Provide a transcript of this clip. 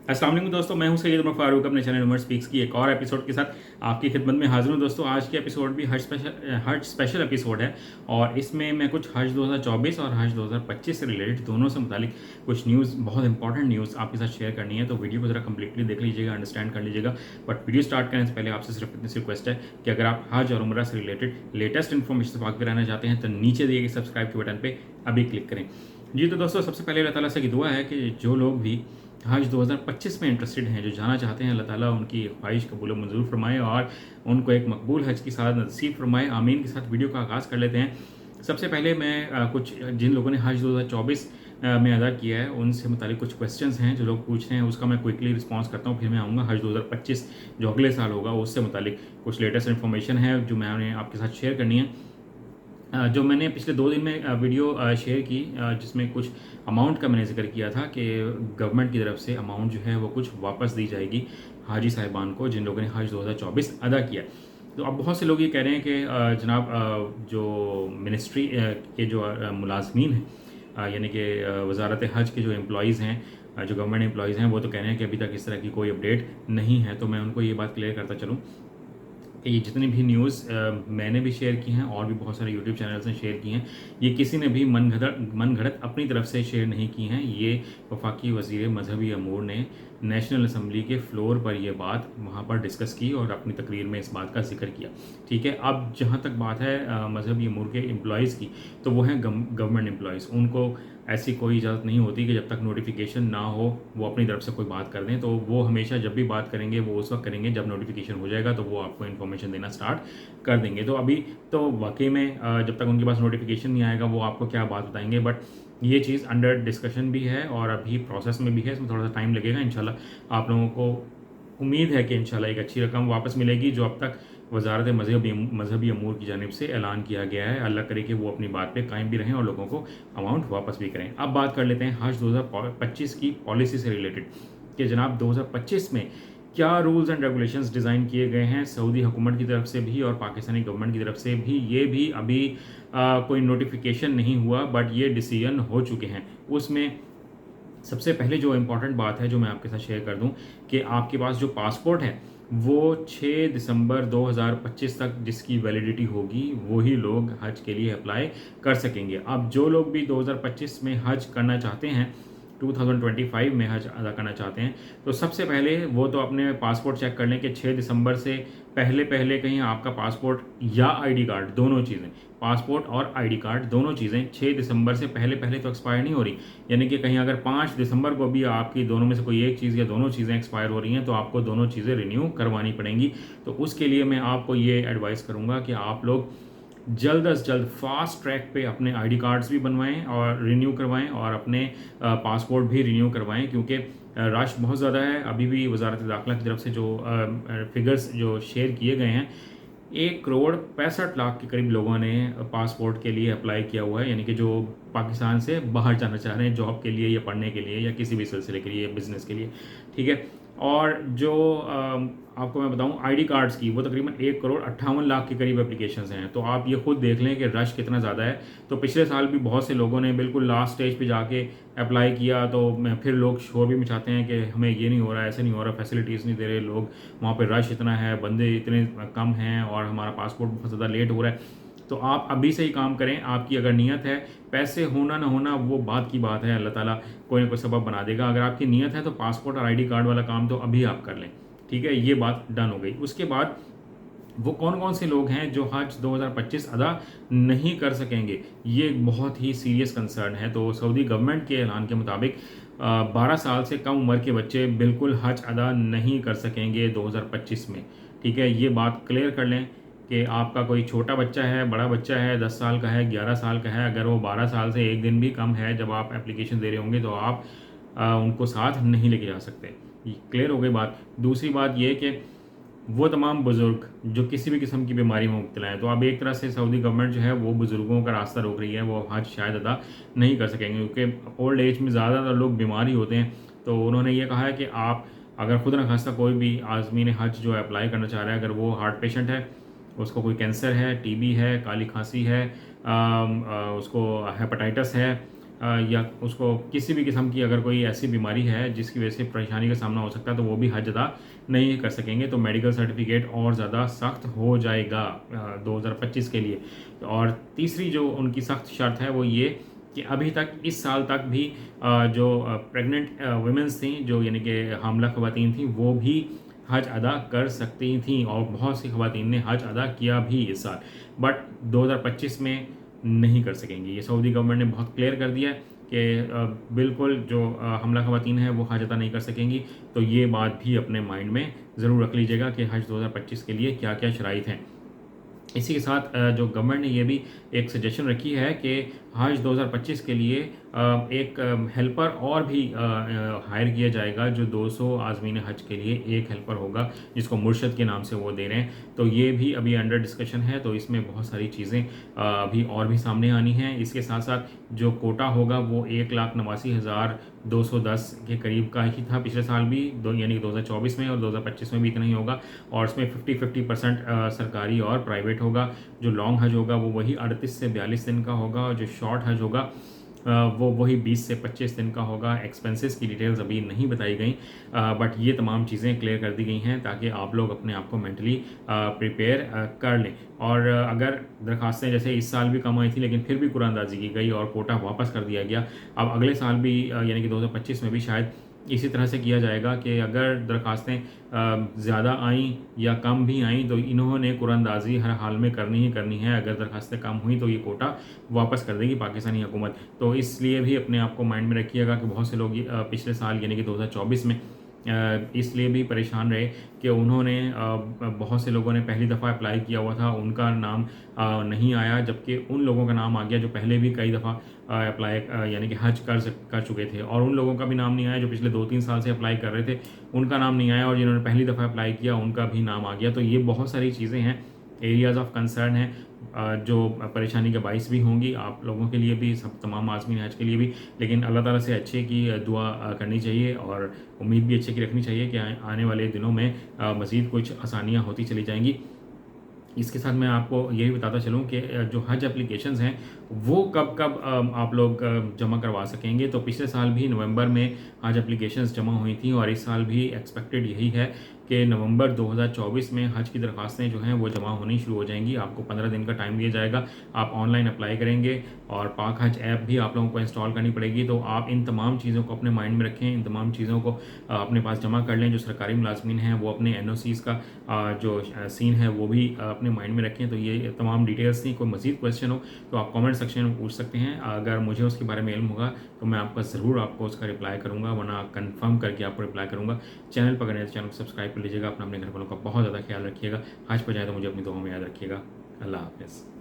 अस्सलाम वालेकुम दोस्तों, मैं हूं सैयद उमर फारूक अपने चैनल उमर स्पीक्स की एक और एपिसोड के साथ आपकी खिदमत में हाजिर हूं। दोस्तों आज की एपिसोड भी हज स्पेशल एपिसोड है और इसमें मैं कुछ हज 2024 और हज 2025 से रिलेटेड दोनों से मुतालिक कुछ न्यूज़, बहुत इंपॉर्टेंट न्यूज़ आपके साथ शेयर करनी है। तो वीडियो को ज़रा कंप्लीटली देख लीजिएगा, अंडरस्टैंड कर लीजिएगा। बट वीडियो स्टार्ट करने से पहले आपसे सिर्फ इतनी सी रिक्वेस्ट है कि अगर आप हज और उम्रा से रिलेटेड लेटेस्ट इन्फॉर्मेशन से वाकिफ रहना चाहते हैं तो नीचे दिए गए सब्सक्राइब के बटन पर अभी क्लिक करें। जी तो दोस्तों, सबसे पहले अल्लाह ताला से की दुआ है कि जो लोग भी हज 2025 में इंटरेस्टेड हैं, जो जाना चाहते हैं, अल्लाह ताला उनकी ख्वाहिश कबूल मंजूर फरमाए और उनको एक मकबूल हज की साथ नसीब फरमाए। आमीन के साथ वीडियो का आगाज़ कर लेते हैं। सबसे पहले मैं कुछ जिन लोगों ने हज 2024 में अदा किया है उनसे मुतालिक कुछ क्वेश्चंस हैं जो लोग पूछ रहे हैं, उसका मैं क्विकली रिस्पॉन्स करता हूँ। फिर मैं आऊँगा हज 2025 जो अगले साल होगा उससे मुतालिक कुछ लेटेस्ट इन्फॉर्मेशन है जो मैंने आपके साथ शेयर करनी है। जो मैंने पिछले 2 दिन में वीडियो शेयर की जिसमें कुछ अमाउंट का मैंने जिक्र किया था कि गवर्नमेंट की तरफ से अमाउंट जो है वो कुछ वापस दी जाएगी हाजी साहिबान को जिन लोगों ने हज 2024 अदा किया। तो अब बहुत से लोग ये कह रहे हैं कि जनाब जो मिनिस्ट्री के जो मुलाजमीन हैं यानी कि वजारत हज के जो एम्प्लॉयज़ हैं, जो गवर्नमेंट एम्प्लॉयज़ हैं, वो तो कह रहे हैं कि अभी तक इस तरह की कोई अपडेट नहीं है। तो मैं उनको ये बात क्लियर करता चलूँ कि ये जितनी भी न्यूज़ मैंने भी शेयर की हैं और भी बहुत सारे यूट्यूब चैनल्स ने शेयर की हैं, ये किसी ने भी मन घड़त अपनी तरफ से शेयर नहीं की हैं। ये वफाकी वज़ीर मजहबी अमूर ने नेशनल असम्बली के फ्लोर पर ये बात वहाँ पर डिस्कस की और अपनी तकरीर में इस बात का जिक्र किया। ठीक है, अब जहाँ तक बात है मजहबी अमूर के एम्प्लॉयज़ की, तो वो हैं गवर्नमेंट एम्प्लॉयज़। उनको ऐसी कोई इजाज़त नहीं होती कि जब तक नोटिफिकेशन ना हो वो अपनी तरफ से कोई बात कर दें। तो वो हमेशा जब भी बात करेंगे वो उस वक्त करेंगे जब नोटिफिकेशन हो जाएगा, तो वो आपको इन्फॉर्मेशन देना स्टार्ट कर देंगे। तो अभी तो वाकई में जब तक उनके पास नोटिफिकेशन नहीं आएगा वो आपको क्या बात बताएंगे। बट ये चीज़ अंडर डिस्कशन भी है और अभी प्रोसेस में भी है, इसमें थोड़ा सा टाइम लगेगा। इंशाल्लाह आप लोगों को उम्मीद है कि इंशाल्लाह एक अच्छी रकम वापस मिलेगी जो अब तक वजारत मजहबी अमूर की जानिब से ऐलान किया गया है। अल्लाह करे कि वो अपनी बात पे कायम भी रहें और लोगों को अमाउंट वापस भी करें। अब बात कर लेते हैं हज 2025 की पॉलिसी से रिलेटेड कि जनाब 2025 में क्या रूल्स एंड रेगुलेशंस डिज़ाइन किए गए हैं सऊदी हुकूमत की तरफ से भी और पाकिस्तानी गवर्नमेंट की तरफ से भी। ये भी अभी कोई नोटिफिकेशन नहीं हुआ बट ये डिसीजन हो चुके हैं। उसमें सबसे पहले जो इम्पॉर्टेंट बात है जो मैं आपके साथ शेयर कर दूं कि आपके पास जो पासपोर्ट है वो 6 दिसंबर 2025 तक जिसकी वैलिडिटी होगी वही लोग हज के लिए अप्लाई कर सकेंगे। अब जो लोग भी 2025 में हज करना चाहते हैं, 2025 में हज अदा करना चाहते हैं, तो सबसे पहले वो तो अपने पासपोर्ट चेक कर लें कि 6 दिसंबर से पहले कहीं आपका पासपोर्ट या आईडी कार्ड, दोनों चीज़ें, पासपोर्ट और आईडी कार्ड दोनों चीज़ें 6 दिसंबर से पहले तो एक्सपायर नहीं हो रही। यानी कि कहीं अगर 5 दिसंबर को भी आपकी दोनों में से कोई एक चीज़ या दोनों चीज़ें एक्सपायर हो रही हैं तो आपको दोनों चीज़ें रिन्यू करवानी पड़ेंगी। तो उसके लिए मैं आपको ये एडवाइस करूँगा कि आप लोग जल्द अज जल्द फास्ट ट्रैक पे अपने आईडी कार्ड्स भी बनवाएं और रिन्यू करवाएं और अपने पासपोर्ट भी रिन्यू करवाएं, क्योंकि रश बहुत ज़्यादा है। अभी भी वजारत दाखिला की तरफ से जो फिगर्स जो शेयर किए गए हैं, 1,65,00,000 के करीब लोगों ने पासपोर्ट के लिए अप्लाई किया हुआ है, यानी कि जो पाकिस्तान से बाहर जाना चाह रहे हैं जॉब के लिए या पढ़ने के लिए या किसी भी सिलसिले के लिए या बिज़नेस के लिए। ठीक है, और जो आपको मैं बताऊं आईडी कार्ड्स की, वो तकरीबन 1,58,00,000 के करीब एप्लीकेशंस हैं। तो आप ये खुद देख लें कि रश कितना ज़्यादा है। तो पिछले साल भी बहुत से लोगों ने बिल्कुल लास्ट स्टेज पे जाके अप्लाई किया, तो फिर लोग शोर भी मचाते हैं कि हमें ये नहीं हो रहा, ऐसे नहीं हो रहा, फैसिलिटीज़ नहीं दे रहे लोग, वहाँ पर रश इतना है, बंदे इतने कम हैं और हमारा पासपोर्ट बहुत ज़्यादा लेट हो रहा है। तो आप अभी से ही काम करें। आपकी अगर नीयत है, पैसे होना ना होना वो बात की बात है, अल्लाह ताला कोई ना कोई सबब बना देगा। अगर आपकी नीयत है तो पासपोर्ट और आईडी कार्ड वाला काम तो अभी आप कर लें। ठीक है, ये बात डन हो गई। उसके बाद वो कौन कौन से लोग हैं जो हज 2025 अदा नहीं कर सकेंगे, ये बहुत ही सीरियस कंसर्न है। तो सऊदी गवर्नमेंट के ऐलान के मुताबिक 12 साल से कम उम्र के बच्चे बिल्कुल हज अदा नहीं कर सकेंगे 2025 में। ठीक है, ये बात क्लियर कर लें कि आपका कोई छोटा बच्चा है, बड़ा बच्चा है, 10 साल का है, 11 साल का है, अगर वो 12 साल से एक दिन भी कम है जब आप एप्लीकेशन दे रहे होंगे तो आप उनको साथ नहीं लेके जा सकते। क्लियर हो गई बात। दूसरी बात ये कि वो तमाम बुज़ुर्ग जो किसी भी किस्म की बीमारी में मुब्तला हैं, तो अब एक तरह से सऊदी गवर्नमेंट जो है वो बुज़ुर्गों का रास्ता रोक रही है, वो हज शायद अदा नहीं कर सकेंगे क्योंकि ओल्ड एज में ज़्यादातर लोग बीमार ही होते हैं। तो उन्होंने ये कहा है कि आप अगर खुद न खास्ता कोई भी आज़मीन हज जो है अप्लाई करना चाह रहा है, अगर वो हार्ट पेशेंट है, उसको कोई कैंसर है, टीबी है, काली खांसी है, उसको हेपेटाइटिस है, या उसको किसी भी किस्म की अगर कोई ऐसी बीमारी है जिसकी वजह से परेशानी का सामना हो सकता है, तो वो भी हज अदा नहीं कर सकेंगे। तो मेडिकल सर्टिफिकेट और ज़्यादा सख्त हो जाएगा 2025 के लिए। और तीसरी जो उनकी सख्त शर्त है वो ये कि अभी तक इस साल तक भी जो प्रेग्नेंट वुमेंस थी, जो यानी कि हामला ख़वातीन थी, वो भी हज अदा कर सकती थीं, और बहुत सी ख़वातीन ने हज अदा किया भी इस साल, बट 2025 में नहीं कर सकेंगी। ये सऊदी गवर्नमेंट ने बहुत क्लियर कर दिया है कि बिल्कुल जो हमला ख़वातीन हैं वो हज अदा नहीं कर सकेंगी। तो ये बात भी अपने माइंड में ज़रूर रख लीजिएगा कि हज 2025 के लिए क्या क्या शराइत हैं। इसी के साथ जो गवर्नमेंट ने ये भी एक सजेशन रखी है कि हज 2025 के लिए एक हेल्पर और भी हायर किया जाएगा, जो 200 आज़मीन हज के लिए एक हेल्पर होगा, जिसको मुर्शद के नाम से वो दे रहे हैं। तो ये भी अभी अंडर डिस्कशन है, तो इसमें बहुत सारी चीज़ें अभी और भी सामने आनी हैं। इसके साथ साथ जो कोटा होगा वो 1,89,210 के करीब का ही था पिछले साल भी, यानी 2024 में, और 2025 में भी इतना ही होगा। और इसमें 50-50% सरकारी और प्राइवेट होगा। जो लॉन्ग हज होगा वो वही 38 से 42 दिन का होगा, और जो शॉर्ट हज होगा वो वही 20 से 25 दिन का होगा। एक्सपेंसेस की डिटेल्स अभी नहीं बताई गई, बट ये तमाम चीज़ें क्लियर कर दी गई हैं ताकि आप लोग अपने आप को मेंटली प्रिपेयर कर लें। और अगर दरखास्तें जैसे इस साल भी कम आई थी, लेकिन फिर भी कुरानंदाजी की गई और कोटा वापस कर दिया गया, अब अगले साल भी यानी कि 2025 में भी शायद इसी तरह से किया जाएगा कि अगर दरखास्तें ज़्यादा आईं या कम भी आईं, तो इन्होंने कुरानंदाजी हर हाल में करनी ही करनी है। अगर दरखास्तें कम हुई तो ये कोटा वापस कर देगी पाकिस्तानी हुकूमत। तो इसलिए भी अपने आप को माइंड में रखिएगा कि बहुत से लोग पिछले साल यानी कि 2024 में इसलिए भी परेशान रहे कि उन्होंने बहुत से लोगों ने पहली दफ़ा अप्लाई किया हुआ था, उनका नाम नहीं आया, जबकि उन लोगों का नाम आ गया जो पहले भी कई दफ़ा अप्लाई यानी कि हज कर चुके थे। और उन लोगों का भी नाम नहीं आया जो पिछले 2-3 साल से अप्लाई कर रहे थे, उनका नाम नहीं आया। और जिन्होंने पहली दफ़ा अप्लाई किया उनका भी नाम आ गया। तो ये बहुत सारी चीज़ें हैं, एरियाज़ ऑफ कंसर्न हैं, जो परेशानी का बाइस भी होंगी आप लोगों के लिए भी, सब तमाम आज़मीन हज के लिए भी। लेकिन अल्लाह ताला से अच्छे की दुआ करनी चाहिए, और उम्मीद भी अच्छे की रखनी चाहिए कि आने वाले दिनों में मज़ीद कुछ आसानियाँ होती चली जाएंगी। इसके साथ मैं आपको ये भी बताता चलूँ कि जो हज एप्लीकेशंस हैं वो कब कब आप लोग जमा करवा सकेंगे। तो पिछले साल भी नवंबर में हज एप्लीकेशंस जमा हुई थी, और इस साल भी एक्सपेक्टेड यही है कि नवंबर 2024 में हज की दरख्वास्तें जो हैं वो जमा होनी शुरू हो जाएंगी। आपको 15 दिन का टाइम दिया जाएगा, आप ऑनलाइन अप्लाई करेंगे, और पाक हज ऐप भी आप लोगों को इंस्टॉल करनी पड़ेगी। तो आप इन तमाम चीज़ों को अपने माइंड में रखें, इन तमाम चीज़ों को अपने पास जमा कर लें। जो सरकारी मुलाजमीन हैं वो अपने NOCs का जो सीन है वो भी अपने माइंड में रखें। तो ये तमाम डिटेल्स थी। कोई मज़ीद क्वेश्चन हो तो आप कमेंट सेक्शन में पूछ सकते हैं, अगर मुझे उसके बारे में इल्म होगा तो मैं आपका ज़रूर आपको उसका रिप्लाई करूँगा, वरना कंफर्म करके आपको रिप्लाई करूँगा। चैनल पर अगर चैनल को सब्सक्राइब कर लीजिएगा। अपना अपने घर वालों का बहुत ज़्यादा ख्याल रखिएगा। हज पर जाए तो मुझे अपनी दुआ में याद रखिएगा। अल्लाह हाफ़िज़।